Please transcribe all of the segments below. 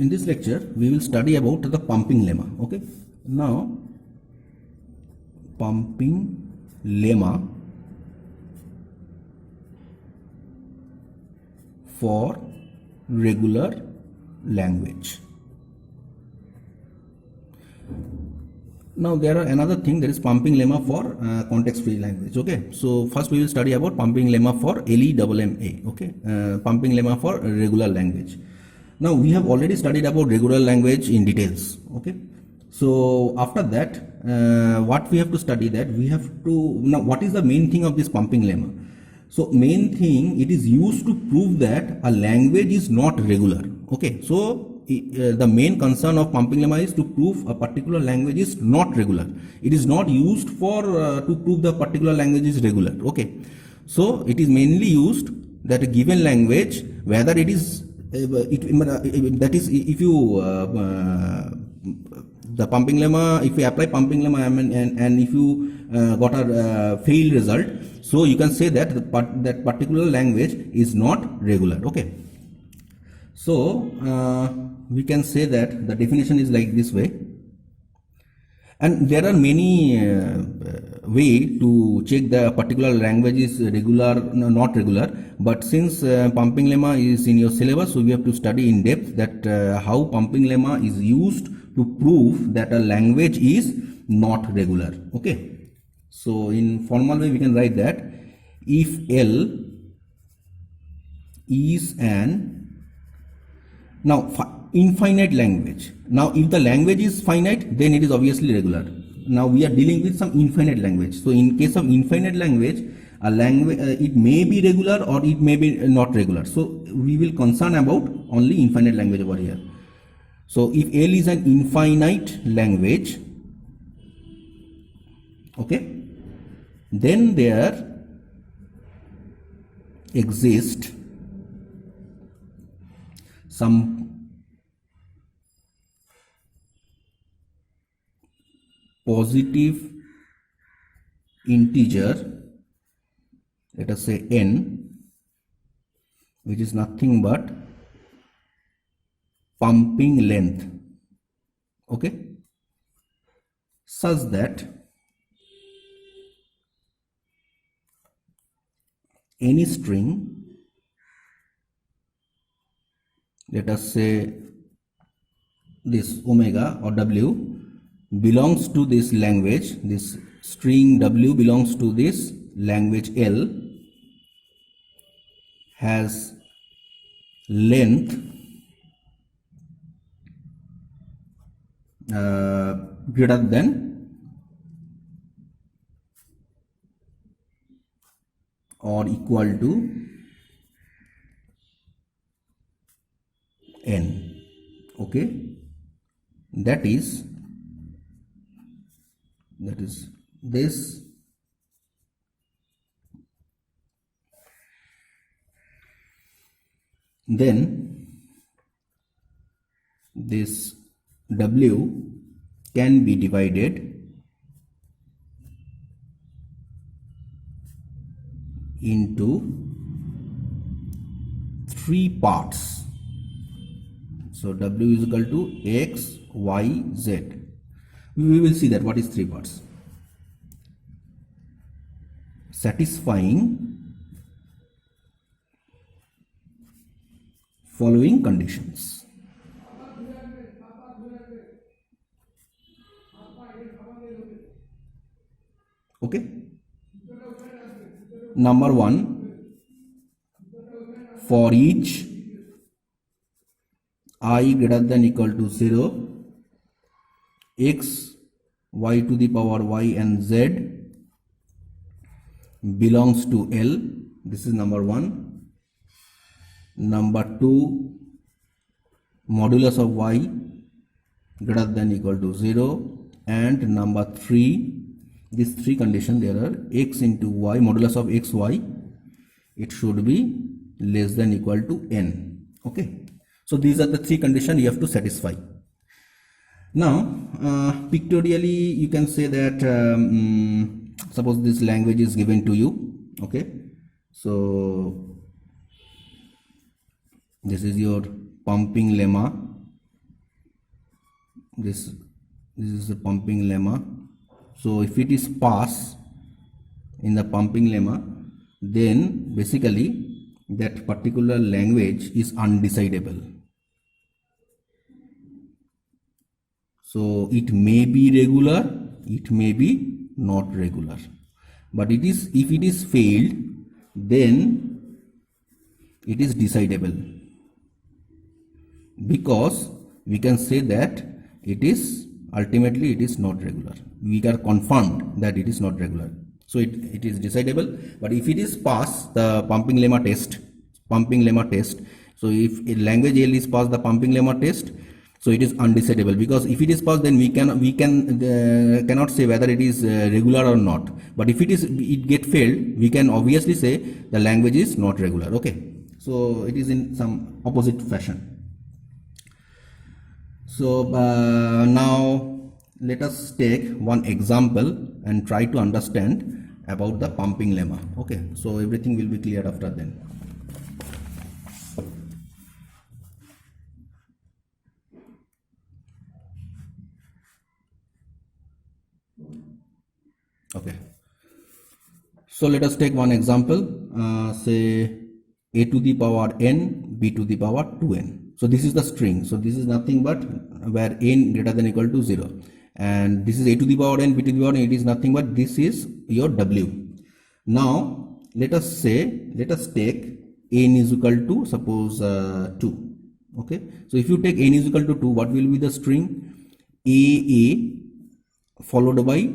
in this lecture we will study about the pumping lemma. Okay, now pumping lemma for regular language. Now there are another thing, that is pumping lemma for context free language. Okay, so first we will study about pumping lemma for LEMMA. Okay, pumping lemma for regular language. Now we have already studied about regular language in details. Okay, so after that what we have to study, that we have to now what is the main thing of this pumping lemma. So main thing, it is used to prove that a language is not regular. Okay, so the main concern of pumping lemma is to prove a particular language is not regular. It is not used for to prove the particular language is regular. Okay, so it is mainly used that a given language, whether it is that is, if you the pumping lemma, if you apply pumping lemma and if you got a failed result, so you can say that that particular language is not regular. Okay, so we can say that the definition is like this way, and there are many way to check the particular language is regular not regular, but since pumping lemma is in your syllabus, so we have to study in depth that how pumping lemma is used to prove that a language is not regular. Okay, so in formal way we can write that if L is an infinite language. Now if the language is finite, then it is obviously regular. Now we are dealing with some infinite language. So in case of infinite language, a language it may be regular or it may be not regular. So we will concern about only infinite language over here. So if L is an infinite language, okay, then there exist some positive integer, let us say n, which is nothing but pumping length, okay, such that any string, let us say this omega or w, belongs to this language, this string w belongs to this language L, has length greater than or equal to n. Okay, that is this then this w can be divided into 3 parts. So w is equal to x, y, z. We will see that what is 3 parts, satisfying following conditions. Okay, number 1, for each I greater than equal to 0, x, y to the power y and z belongs to L. This is number 1. Number 2, modulus of y greater than equal to 0, and number 3, these 3 conditions, there are x into y, modulus of x, y, it should be less than equal to n. Okay, so these are the 3 conditions you have to satisfy. Now pictorially you can say that suppose this language is given to you. Okay, so this is your pumping lemma this is the pumping lemma. So if it is pass in the pumping lemma, then basically that particular language is undecidable. So it may be regular, it may be not regular, but it is, if it is failed, then it is decidable, because we can say that it is ultimately it is not regular. We are confirmed that it is not regular, so it is decidable. But if it is pass the pumping lemma test, so if a language L is pass the pumping lemma test, so it is undecidable, because if it is passed, then we cannot say whether it is regular or not. But if it get failed, we can obviously say the language is not regular. Okay, so it is in some opposite fashion. So now let us take one example and try to understand about the pumping lemma. Okay, so everything will be clear after then. Okay, so let us take one example, say a to the power n, b to the power 2n. So this is the string, so this is nothing but where n greater than equal to 0, and this is a to the power n, b to the power n, it is nothing but this is your w. Now let us take n is equal to suppose 2. Okay, so if you take n is equal to 2, what will be the string? a followed by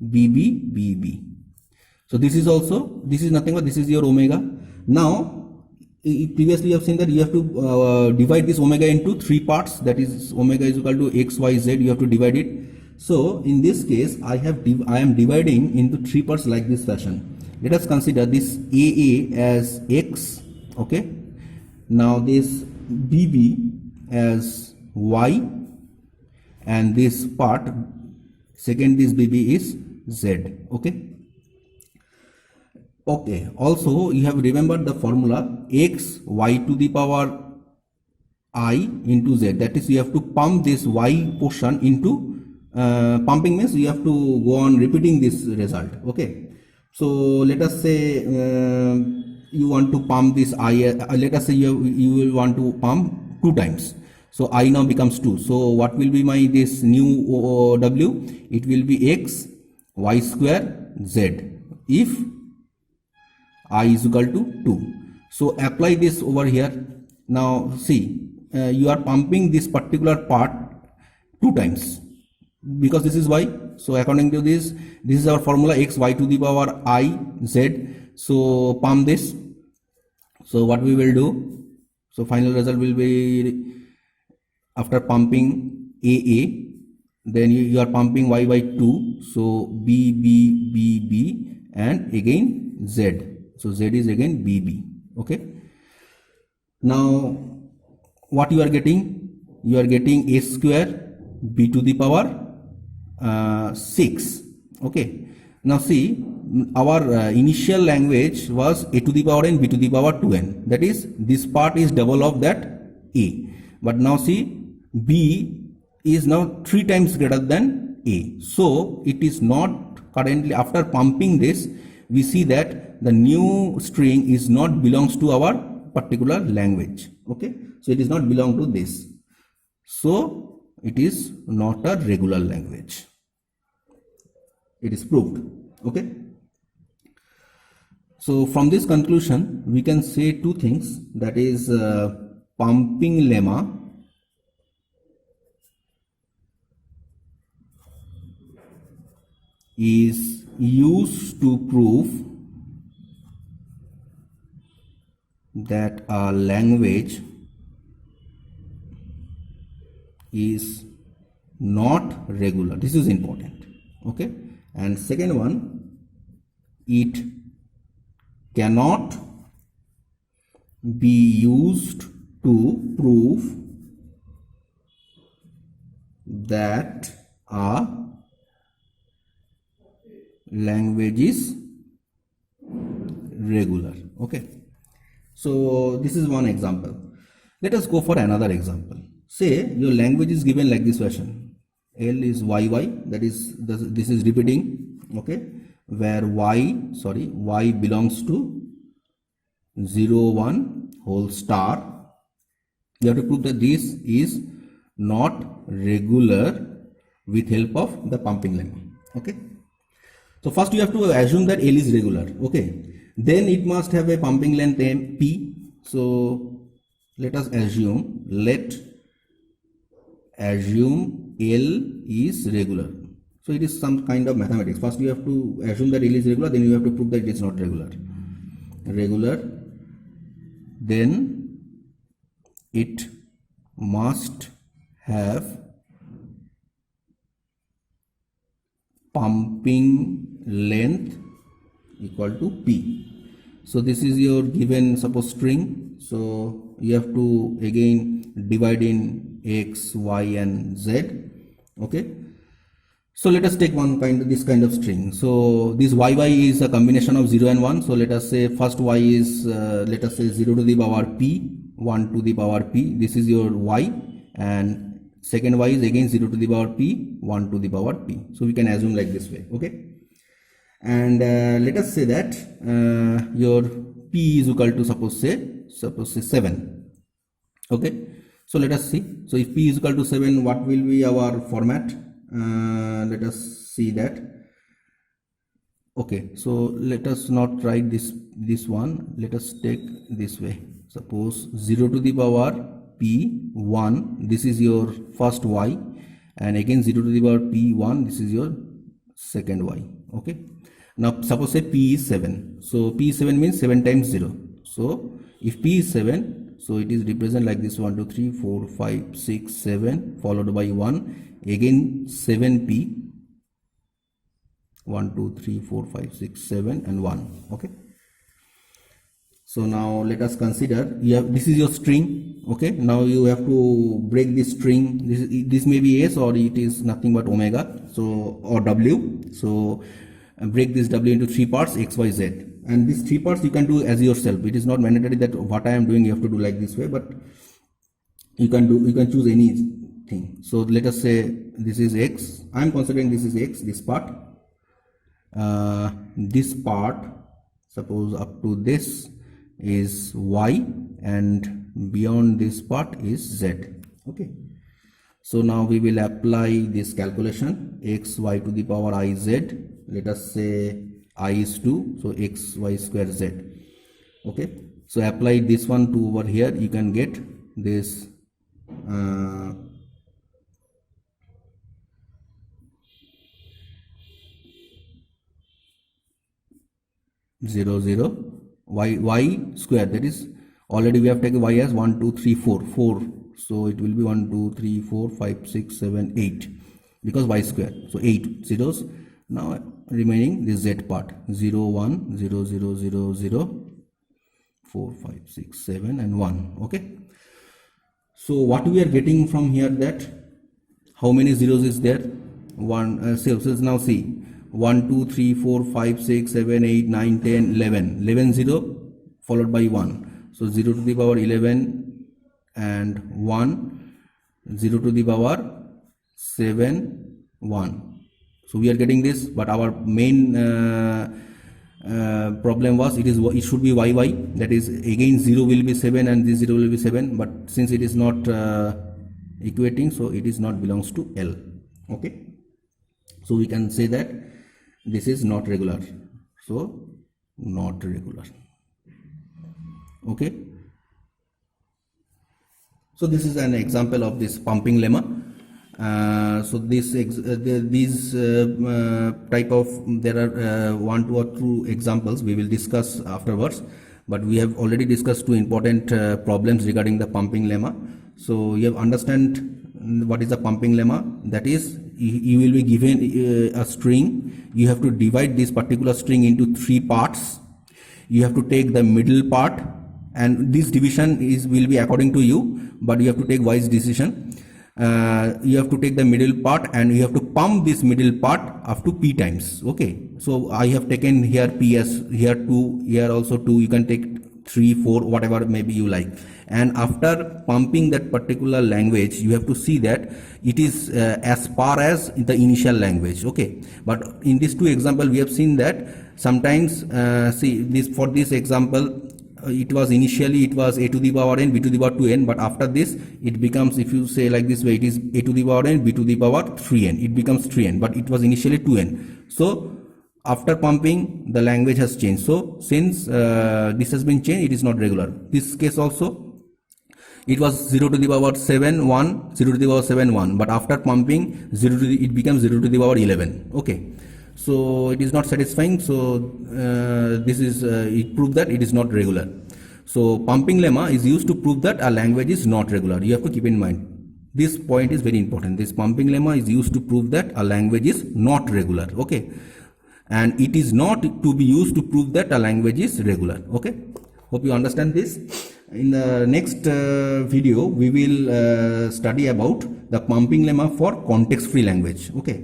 bb. So this is nothing but this is your omega. Now previously you have seen that you have to divide this omega into 3 parts, that is omega is equal to x, y, z, you have to divide it. So in this case I am dividing into 3 parts like this fashion. Let us consider this aa as x. Okay, now this bb as y, and this part second, this bb is z. Okay, also you have remembered the formula x y to the power I into z, that is you have to pump this y portion into pumping means you have to go on repeating this result. Okay, so let us say you want to pump this I, let us say you will want to pump 2 times. So I now becomes 2. So what will be my this new w? It will be x y square z if I is equal to 2. So apply this over here. Now see, you are pumping this particular part 2 times because this is y. So according to this is our formula x y to the power I z. So pump this. So what we will do? So final result will be, after pumping AA, then you are pumping y by 2. So b and again z. So z is again bb. Okay. Now what you are getting? You are getting a square b to the power 6. Okay. Now see, our initial language was a to the power n, b to the power 2n. That is, this part is double of that a. But now see, b is now 3 times greater than a. So it is not currently, after pumping this, we see that the new string is not belongs to our particular language. Okay, so it is not belong to this. So it is not a regular language. It is proved. Okay. So from this conclusion, we can say 2 things. That is, pumping lemma is used to prove that a language is not regular. This is important. Okay. And second one, it cannot be used to prove that a language is regular. Okay, so this is one example. Let us go for another example. say your language is given like this fashion. L is yy, that is this is repeating, okay, where y belongs to 0 1 whole star. You have to prove that this is not regular with help of the pumping lemma. Okay, so first you have to assume that L is regular. Okay, then it must have a pumping length m p. So let us assume L is regular. So it is some kind of mathematics. First you have to assume that L is regular, then you have to prove that it is not regular. Then it must have pumping length equal to P. So this is your given, suppose, string. So you have to again divide in x, y and z. Okay, so let us take this kind of string. So this yy is a combination of 0 and 1. So let us say first y is let us say 0 to the power p, 1 to the power p. This is your y, and second y is again 0 to the power p, 1 to the power p. So we can assume like this way. Okay, and let us say that your p is equal to suppose say 7. Okay, so let us see. So if p is equal to 7, what will be our format? Let us see that. Okay, so let us not write this one. Let us take this way. Suppose 0 to the power p 1, this is your first y, and again 0 to the power p 1, this is your second y. Okay, now suppose say p is 7. So p is 7 means 7 times 0. So if p is 7, so it is represent like this: 1 2 3 4 5 6 7 followed by 1, again 7p, 1 2 3 4 5 6 7 and 1. Okay, so now let us consider, this is your string. Okay, now you have to break this string. This may be s, or it is nothing but omega, so, or w. So break this w into 3 parts, x y z, and these 3 parts you can do as yourself. It is not mandatory that what I am doing you have to do like this way, but you can choose anything. So let us say this is x. I am considering this is x, this part. This part, suppose up to this is y, and beyond this part is z. Okay, so now we will apply this calculation: x y to the power I z. Let us say I is 2, so x y square z. Okay, so apply this one to over here, you can get this 0 0 y square, that is already we have taken y as 1 2 3 4, so it will be 1 2 3 4 5 6 7 8, because y square, so 8 zeros. Now remaining this z part: 0 1 0 0 0 0 4 5 6 7 and 1. Okay, so what we are getting from here, that how many zeros is there? So now see, 1 2 3 4 5 6 7 8 9 10 11 0 followed by 1. So 0 to the power 11 and 1, 0 to the power 7 1. So we are getting this, but our main problem was it should be yy, that is again 0 will be 7 and this 0 will be 7, but since it is not equating, so it is not belongs to L. Okay, so we can say that this is not regular, so not regular. Okay, so this is an example of this pumping lemma. So these type of, there are 1 2 or 2 examples we will discuss afterwards, but we have already discussed 2 important problems regarding the pumping lemma. So you have understand what is the pumping lemma. That is, you will be given a string, you have to divide this particular string into 3 parts. You have to take the middle part, and this division will be according to you, but you have to take wise decision. You have to take the middle part and you have to pump this middle part up to p times. Okay, so I have taken here p as here 2, here also 2. You can take 3, 4, whatever maybe you like. And after pumping that particular language, you have to see that it is as far as the initial language. Okay, but in these two example, we have seen that sometimes see this, for this example, it was initially it was a to the power n, b to the power 2n, but after this it becomes, if you say like this way, it is a to the power n, b to the power 3n, it becomes 3n, but it was initially 2n. So after pumping, the language has changed. So since this has been changed, it is not regular. This case also, it was 0 to the power 7 1, 0 to the power 7 1, but after pumping, it becomes 0 to the power 11. Okay, so it is not satisfying. So this is it proves that it is not regular. So pumping lemma is used to prove that a language is not regular. You have to keep in mind this point is very important. This pumping lemma is used to prove that a language is not regular. Okay, and it is not to be used to prove that a language is regular. Okay, hope you understand this. In the next video, we will study about the pumping lemma for context-free language. Okay,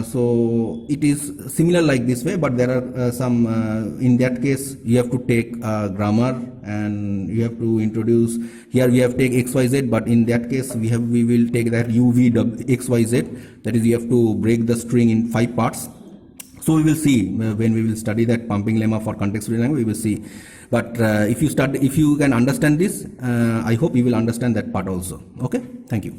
so it is similar like this way, but there are some in that case you have to take grammar, and you have to introduce, here we have take xyz, but in that case we will take that xyz, that is, you have to break the string in 5 parts. So we will see when we will study that pumping lemma for context-free language, we will see. But if you can understand this, I hope you will understand that part also. Okay, thank you.